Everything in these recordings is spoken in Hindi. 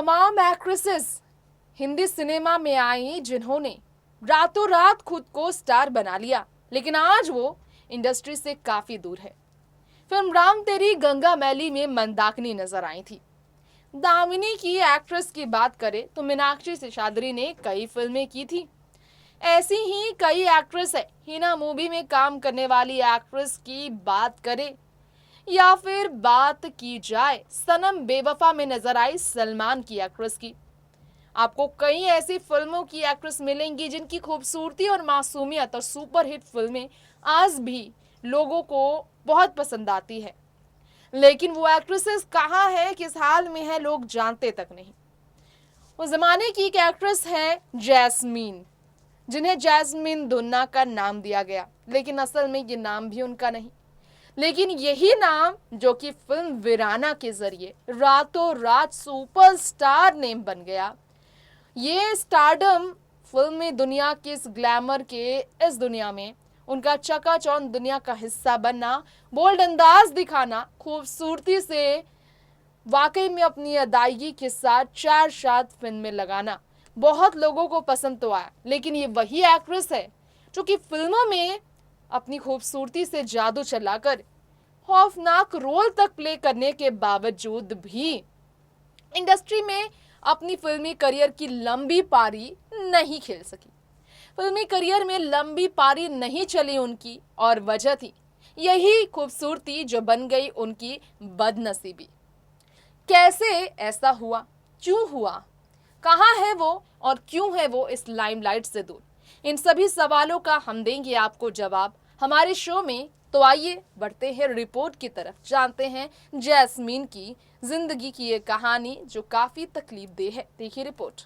तमाम एक्ट्रेसेस हिंदी सिनेमा में आई जिन्होंने रातों रात खुद को स्टार बना लिया, लेकिन आज वो इंडस्ट्री से काफी दूर है। फिल्म राम तेरी गंगा मैली में मंदाकिनी नजर आई थी। दामिनी की एक्ट्रेस की बात करें तो मीनाक्षी शेषाद्री ने कई फिल्में की थी। ऐसी ही कई एक्ट्रेस है। हिना मूवी में काम करने वाली एक्ट्रेस की बात करें या फिर बात की जाए सनम बेवफा में नजर आई सलमान की एक्ट्रेस की, आपको कई ऐसी फिल्मों की एक्ट्रेस मिलेंगी जिनकी खूबसूरती और मासूमियत और सुपरहिट फिल्में आज भी लोगों को बहुत पसंद आती है। लेकिन वो एक्ट्रेसेस कहाँ है, किस हाल में है, लोग जानते तक नहीं। उस जमाने की एक एक्ट्रेस है जैस्मीन, जिन्हें जैस्मीन दुन्ना का नाम दिया गया, लेकिन असल में ये नाम भी उनका नहीं। लेकिन यही नाम जो कि फिल्म वीराना के जरिए रातों रात सुपरस्टार नेम बन गया, ये स्टारडम फिल्मी दुनिया की इस ग्लैमर के इस दुनिया में उनका चकाचौंध दुनिया का हिस्सा बनना, बोल्ड अंदाज दिखाना, खूबसूरती से वाकई में अपनी अदायगी के साथ 4-7 फिल्में लगाना बहुत लोगों को पसंद तो आया। लेकिन ये वही एक्ट्रेस है जो कि फिल्मों में अपनी खूबसूरती से जादू चलाकर खौफनाक रोल तक प्ले करने के बावजूद भी इंडस्ट्री में अपनी फिल्मी करियर की लंबी पारी नहीं खेल सकी। फिल्मी करियर में लंबी पारी नहीं चली उनकी, और वजह थी यही खूबसूरती जो बन गई उनकी बदनसीबी। कैसे ऐसा हुआ, क्यों हुआ, कहाँ है वो और क्यों है वो इस लाइमलाइट से दूर, इन सभी सवालों का हम देंगे आपको जवाब हमारे शो में। तो आइए बढ़ते हैं रिपोर्ट की तरफ, जानते हैं जैस्मीन की जिंदगी की ये कहानी जो काफी तकलीफदेह है। देखिए रिपोर्ट।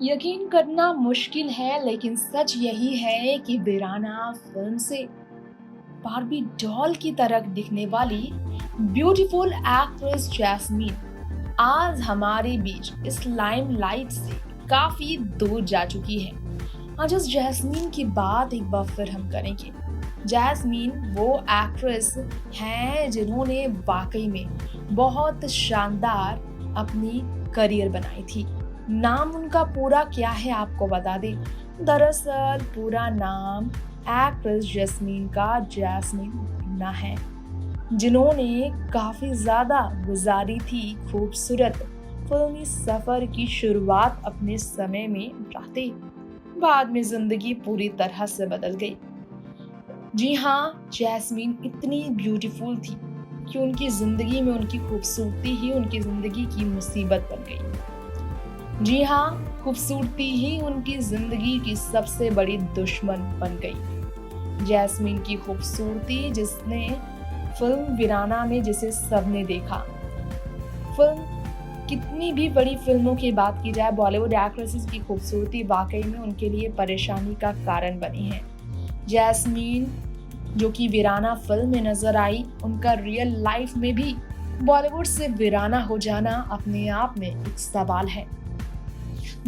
यकीन करना मुश्किल है, लेकिन सच यही है कि वीराना फिल्म से बारबी डॉल की तरह दिखने वाली ब्यूटीफुल एक्ट्रेस जैस्मीन आज हमारे बीच इस लाइमलाइट से काफी दूर जा चुकी है। आज इस जैस्मीन की बात एक बार फिर हम करेंगे। जैस्मीन वो एक्ट्रेस हैं जिन्होंने वाकई में बहुत शानदार अपनी करियर बनाई थी। नाम उनका पूरा क्या है आपको बता दें, दरअसल पूरा नाम एक्ट्रेस जैस्मीन का जैस्मीन दुन्ना है, जिन्होंने काफी ज्यादा गुजारी थी खूबसूरत फिल्मी सफर की शुरुआत अपने समय में रहते। बाद में जिंदगी पूरी तरह से बदल गई। जी हाँ, जैस्मीन इतनी ब्यूटीफुल थी कि उनकी जिंदगी में उनकी खूबसूरती ही उनकी जिंदगी की मुसीबत बन गई। जी हाँ, खूबसूरती ही उनकी जिंदगी की सबसे बड़ी दुश्मन बन गई। जैस्मीन की खूबसूरती जिसने फिल्म वीराना में जिसे सबने देखा। फिल्म कितनी भी बड़ी फिल्मों की बात की जाए, बॉलीवुड एक्ट्रेसेस की खूबसूरती वाकई में उनके लिए परेशानी का कारण बनी है। जैस्मीन जो कि वीराना फिल्म में नजर आई, उनका रियल लाइफ में भी बॉलीवुड से वीराना हो जाना अपने आप में एक सवाल है।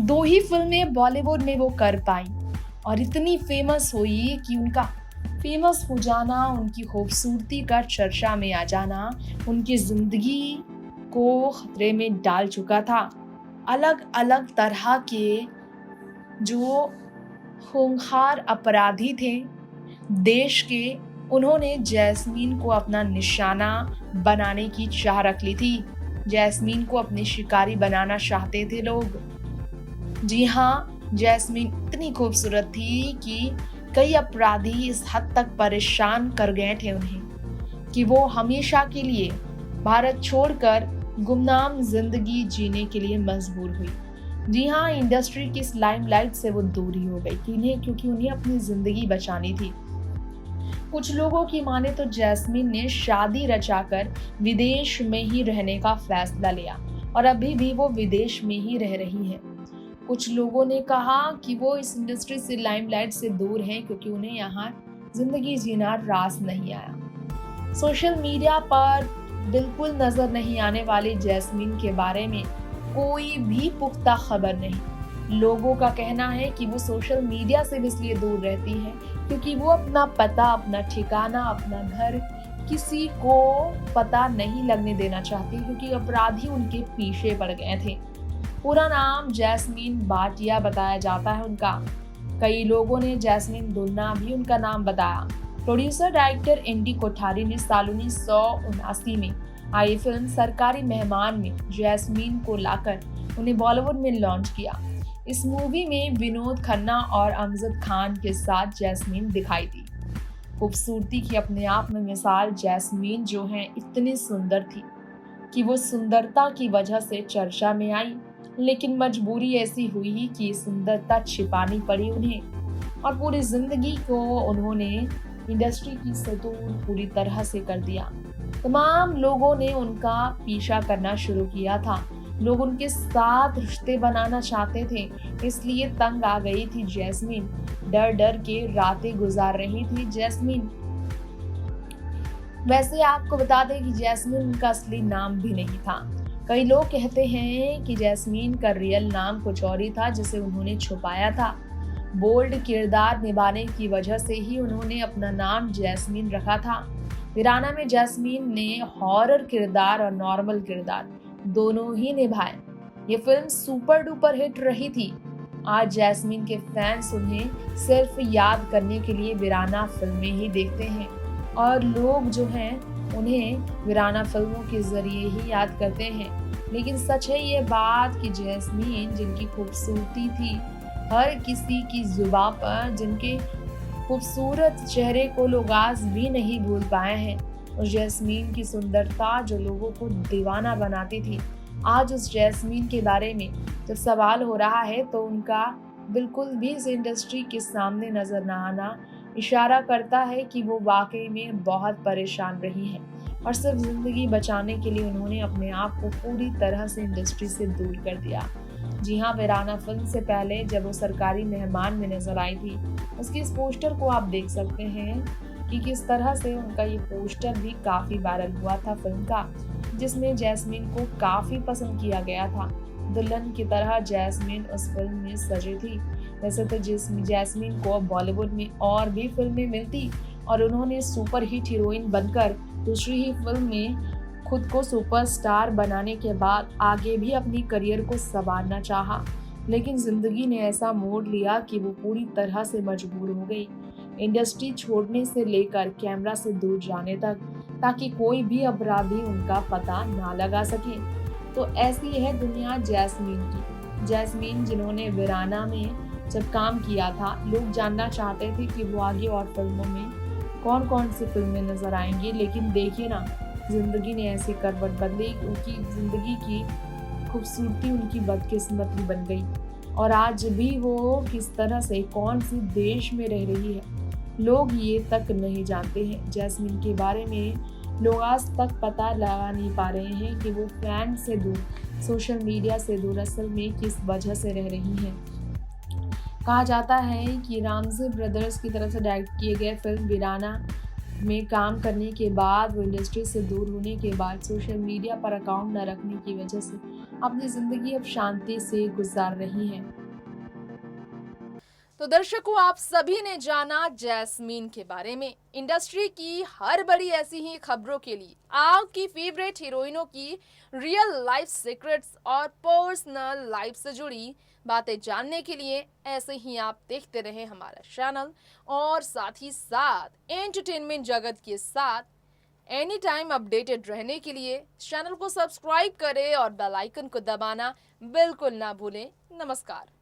2 ही फिल्में बॉलीवुड में वो कर पाई और इतनी फेमस हुई कि उनका फेमस हो जाना, उनकी खूबसूरती का चर्चा में आ जाना उनकी जिंदगी को खतरे में डाल चुका था। अलग अलग तरह के जो खूंखार अपराधी थे देश के, उन्होंने जैस्मीन को अपना निशाना बनाने की चाह रख ली थी। जैस्मीन को अपनी शिकारी बनाना चाहते थे लोग। जी हाँ, जैस्मीन इतनी खूबसूरत थी कि कई अपराधी इस हद तक परेशान कर गए थे उन्हें कि वो हमेशा के लिए भारत छोड़कर गुमनाम जिंदगी जीने के लिए मजबूर हुई। जी हाँ, इंडस्ट्री की इस लाइमलाइट से वो दूरी हो गई क्योंकि उन्हें अपनी जिंदगी बचानी थी। कुछ लोगों की माने तो जैस्मीन ने शादी रचाकर विदेश में ही रहने का फैसला लिया और अभी भी वो विदेश में ही रह रही है। कुछ लोगों ने कहा कि वो इस इंडस्ट्री से लाइमलाइट से दूर हैं क्योंकि उन्हें यहाँ जिंदगी जीना रास नहीं आया। सोशल मीडिया पर बिल्कुल नजर नहीं आने वाली जैस्मीन के बारे में कोई भी पुख्ता खबर नहीं। लोगों का कहना है कि वो सोशल मीडिया से इसलिए दूर रहती है क्योंकि वो अपना पता, अपना ठिकाना, अपना घर किसी को पता नहीं लगने देना चाहती क्योंकि अपराधी उनके पीछे पड़ गए थे। पूरा नाम जैस्मीन भाटिया बताया जाता है उनका। कई लोगों ने जैस्मीन दुन्ना भी उनका नाम बताया। प्रोड्यूसर डायरेक्टर एनडी कोठारी ने साल 1979 में आई फिल्म सरकारी मेहमान में जैस्मीन को लाकर उन्हें बॉलीवुड में लॉन्च किया। इस मूवी में विनोद खन्ना और अमजद खान के साथ जैस्मीन दिखाई दी। खूबसूरती की अपने आप में मिसाल जैस्मीन जो है इतनी सुंदर थी कि वो सुंदरता की वजह से चर्चा में आई, लेकिन मजबूरी ऐसी हुई कि सुंदरता छिपानी पड़ी उन्हें और पूरी जिंदगी को उन्होंने इंडस्ट्री की सतूर पूरी तरह से कर दिया। तमाम लोगों ने उनका पीछा करना शुरू किया था। लोग उनके साथ रिश्ते बनाना चाहते थे, इसलिए तंग आ गई थी जैस्मीन। डर डर के रातें गुजार रही थी जैस्मीन। वैसे आपको बता दें कि जैस्मीन उनका असली नाम भी नहीं था। कई लोग कहते हैं कि जैस्मीन का रियल नाम कुछ और ही था जिसे उन्होंने छुपाया था। बोल्ड किरदार निभाने की वजह से ही उन्होंने अपना नाम जैस्मीन रखा था। वीराना में जैस्मीन ने हॉरर किरदार और नॉर्मल किरदार दोनों ही निभाए। ये फिल्म सुपर डुपर हिट रही थी। आज जैस्मीन के फैंस उन्हें सिर्फ याद करने के लिए वीराना फिल्में ही देखते हैं और लोग जो हैं उन्हें वीराना फिल्मों के जरिए ही याद करते हैं। लेकिन सच है ये बात कि जैस्मीन जिनकी खूबसूरती थी हर किसी की जुबान पर, जिनके खूबसूरत चेहरे को लोग आज भी नहीं भूल पाए हैं, और जैस्मीन की सुंदरता जो लोगों को दीवाना बनाती थी, आज उस जैस्मीन के बारे में जब सवाल हो रहा है तो उनका बिल्कुल भी इस इंडस्ट्री के सामने नजर न आना इशारा करता है कि वो वाकई में बहुत परेशान रही हैं और सिर्फ जिंदगी बचाने के लिए उन्होंने अपने आप को पूरी तरह से इंडस्ट्री से दूर कर दिया। जी हाँ, वीराना फिल्म से पहले जब वो सरकारी मेहमान में नजर आई थी, उसके इस पोस्टर को आप देख सकते हैं कि किस तरह से उनका ये पोस्टर भी काफी वायरल हुआ था फिल्म का, जिसमें जैस्मीन को काफी पसंद किया गया था। दुल्हन की तरह जैस्मीन उस फिल्म में सजी थी। वैसे तो जैस्मीन को बॉलीवुड में और भी फिल्में मिलती और उन्होंने सुपर हिट हीरोइन बनकर दूसरी ही फिल्म में खुद को सुपरस्टार बनाने के बाद आगे भी अपनी करियर को संवारना चाहा, लेकिन जिंदगी ने ऐसा मोड़ लिया कि वो पूरी तरह से मजबूर हो गई, इंडस्ट्री छोड़ने से लेकर कैमरा से दूर जाने तक, ताकि कोई भी अपराधी उनका पता ना लगा सके। तो ऐसी है दुनिया जैस्मीन की। जैस्मीन जिन्होंने वीराना में जब काम किया था, लोग जानना चाहते थे कि वो आगे और फिल्मों में कौन कौन सी फिल्में नजर आएंगी, लेकिन देखिए ना, जिंदगी ने ऐसी करवट बदली, उनकी जिंदगी की खूबसूरती उनकी बदकिस्मती बन गई और आज भी वो किस तरह से कौन सी देश में रह रही है, लोग ये तक नहीं जानते हैं। जैस्मीन के बारे में लोग आज तक पता लगा नहीं पा रहे हैं कि वो फैन से दूर, सोशल मीडिया से दूर असल में किस वजह से रह रही हैं। कहा जाता है कि रामजी ब्रदर्स की तरफ से डायरेक्ट किए गए फिल्म वीराना में काम करने के बाद वो इंडस्ट्री से दूर होने के बाद सोशल मीडिया पर अकाउंट न रखने की वजह से अपनी जिंदगी अब शांति से गुजार रही हैं। तो दर्शकों, आप सभी ने जाना जैस्मीन के बारे में। इंडस्ट्री की हर बड़ी ऐसी ही खबरों के लिए, आपकी फेवरेट हीरोइनों की रियल लाइफ सीक्रेट्स और पर्सनल लाइफ से जुड़ी बातें जानने के लिए ऐसे ही आप देखते रहें हमारा चैनल, और साथ ही साथ एंटरटेनमेंट जगत के साथ एनी टाइम अपडेटेड रहने के लिए चैनल को सब्सक्राइब करें और बेल आइकन को दबाना बिल्कुल ना भूलें। नमस्कार।